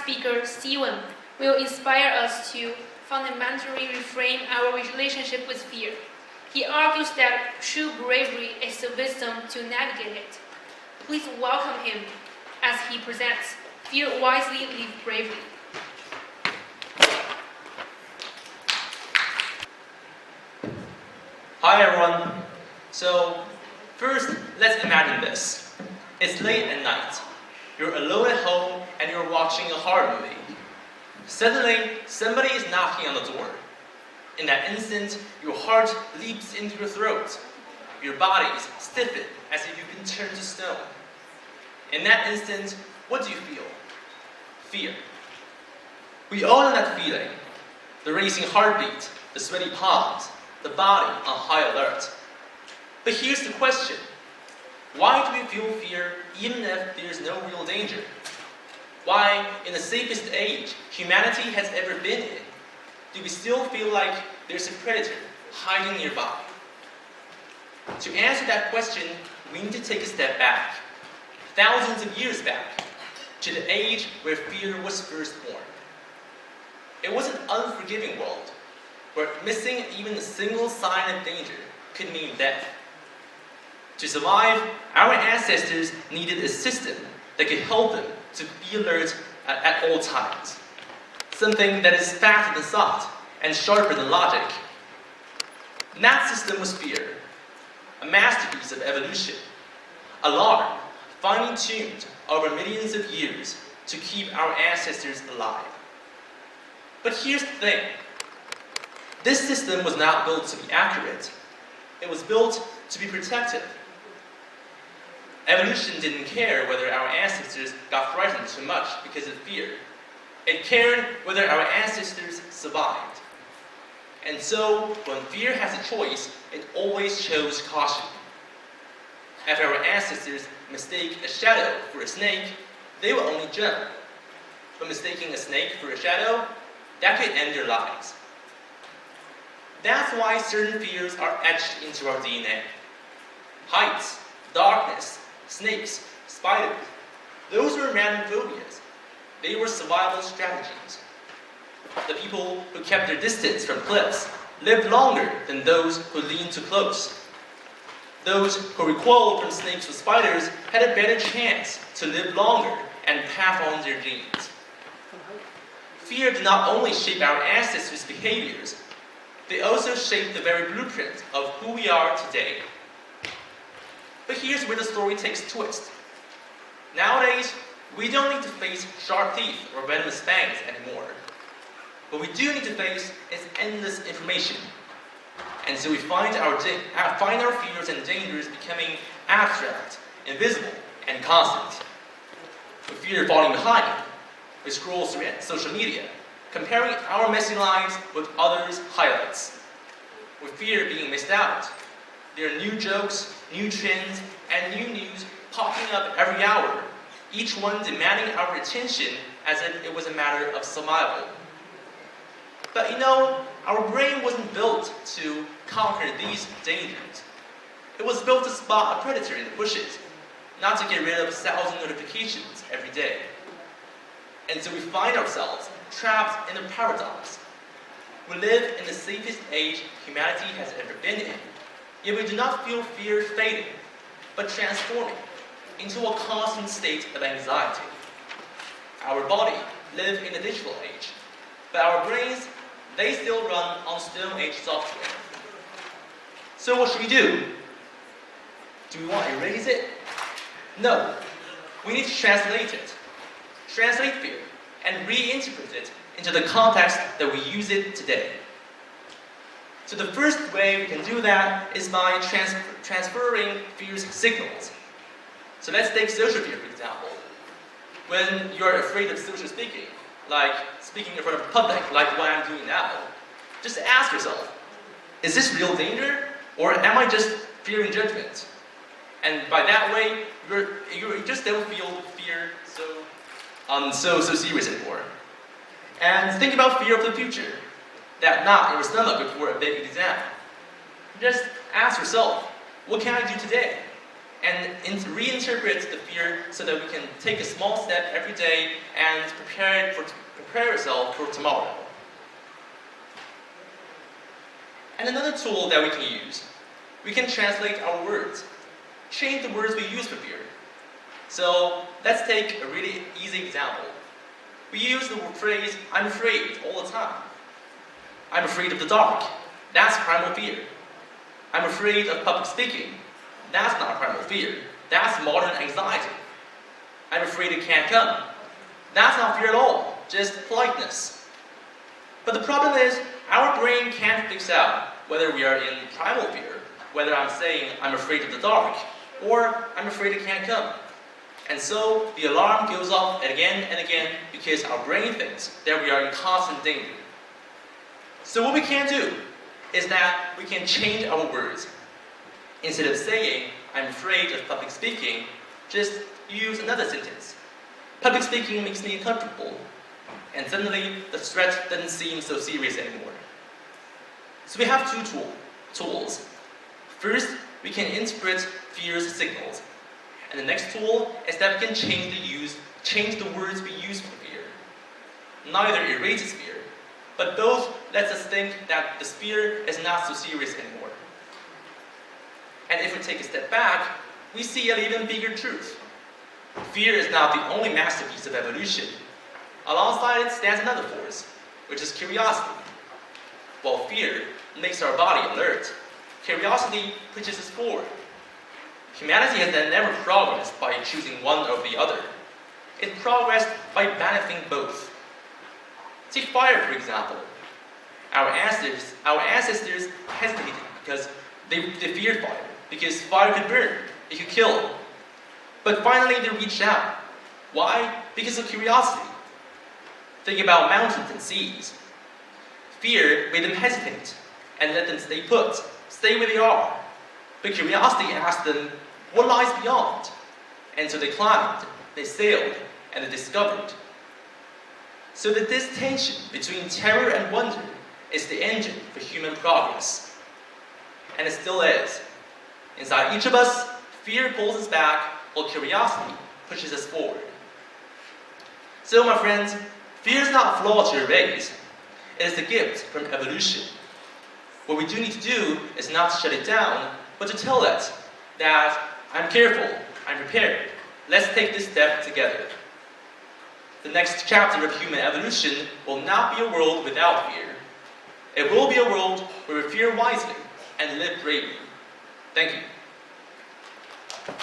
speaker, Yuan, will inspire us to fundamentally reframe our relationship with fear. He argues that true bravery is the wisdom to navigate it. Please welcome him as he presents Fear Wisely, Live Bravely. Hi everyone. So first, let's imagine this. It's late at night. You're alone at home and you're watching a horror movie. Suddenly, somebody is knocking on the door. In that instant, your heart leaps into your throat. Your bodies stiffen as if you've been turned to stone. In that instant, what do you feel? Fear. We all know that feeling. The racing heartbeat, the sweaty palms, the body on high alert. But here's the question. Why do we feel fear even if there's no real danger? Why, in the safest age humanity has ever been in, do we still feel like there's a predator hiding nearby? To answer that question, we need to take a step back, thousands of years back, to the age where fear was first born. It was an unforgiving world, where missing even a single sign of danger could mean death. To survive, our ancestors needed a system that could help them to be alert at all times. Something that is faster than thought and sharper than logic. And that system was fear, a masterpiece of evolution, alarm, finely tuned over millions of years to keep our ancestors alive. But here's the thing. This system was not built to be accurate. It was built to be protective. Evolution didn't care whether our ancestors got frightened too much because of fear. It cared whether our ancestors survived. And so, when fear has a choice, it always chose caution. If our ancestors mistake a shadow for a snake, they will only jump. But mistaking a snake for a shadow, that could end their lives. That's why certain fears are etched into our DNA. Heights, darkness, snakes, spiders, those were random phobias. They were survival strategies. The people who kept their distance from cliffs lived longer than those who leaned too close. Those who recoiled from snakes or spiders had a better chance to live longer and pass on their genes. Fear did not only shape our ancestors' behaviors, they also shape the very blueprint of who we are today. But here's where the story takes a twist. Nowadays, we don't need to face sharp teeth or venomous fangs anymore. What we do need to face is endless information. And so we find our fears and dangers becoming abstract, invisible, and constant. We fear falling behind. We scroll through social media, comparing our messy lives with others' highlights. We fear being missed out. There are new jokes, new trends, and new news popping up every hour, each one demanding our attention as if it was a matter of survival. But our brain wasn't built to conquer these dangers. It was built to spot a predator in the bushes, not to get rid of 1,000 notifications every day. And so we find ourselves trapped in a paradox. We live in the safest age humanity has ever been in, yet we do not feel fear fading, but transforming into a constant state of anxiety. Our body lives in the digital age, but our brains, they still run on Stone Age software. So what should we do? Do we want to erase it? No. We need to translate it. Translate fear and reinterpret it into the context that we use it today. So the first way we can do that is by transferring fear's signals. So let's take social fear, for example. When you're afraid of social speaking, like speaking in front of the public, like what I'm doing now, just ask yourself, is this real danger, or am I just fearing judgment? And by that way, you just don't feel fear so serious anymore. And think about fear of the future. That knot in your stomach before a big exam. Just ask yourself, what can I do today? and reinterpret the fear so that we can take a small step every day and prepare ourselves for tomorrow. And another tool that we can use, we can translate our words, change the words we use for fear. So let's take a really easy example. We use the phrase, I'm afraid, all the time. I'm afraid of the dark. That's primal fear. I'm afraid of public speaking. That's not primal fear. That's modern anxiety. I'm afraid it can't come. That's not fear at all, just politeness. But the problem is, our brain can't fix out whether we are in primal fear, whether I'm saying I'm afraid of the dark, or I'm afraid it can't come. And so the alarm goes off again and again because our brain thinks that we are in constant danger. So what we can do is that we can change our words. Instead of saying, I'm afraid of public speaking, just use another sentence. Public speaking makes me uncomfortable. And suddenly, the threat doesn't seem so serious anymore. So we have two tools. First, we can interpret fear's signals. And the next tool is that we can change the words we use for fear. Neither erases fear, but both lets us think that this fear is not so serious anymore. And if we take a step back, we see an even bigger truth. Fear is not the only masterpiece of evolution. Alongside it stands another force, which is curiosity. While fear makes our body alert, curiosity pushes us forward. Humanity has then never progressed by choosing one over the other. It progressed by balancing both. Take fire, for example. Our ancestors hesitated because they feared fire, because fire could burn, it could kill. But finally they reached out. Why? Because of curiosity. Think about mountains and seas. Fear made them hesitate and let them stay put, stay where they are. But curiosity asked them, what lies beyond? And so they climbed, they sailed, and they discovered. So that this tension between terror and wonder is the engine for human progress. And it still is. Inside each of us, fear pulls us back, while curiosity pushes us forward. So, my friends, fear is not a flaw to erase. It is a gift from evolution. What we do need to do is not to shut it down, but to tell it that I'm careful, I'm prepared. Let's take this step together. The next chapter of human evolution will not be a world without fear. It will be a world where we fear wisely and live bravely. Thank you.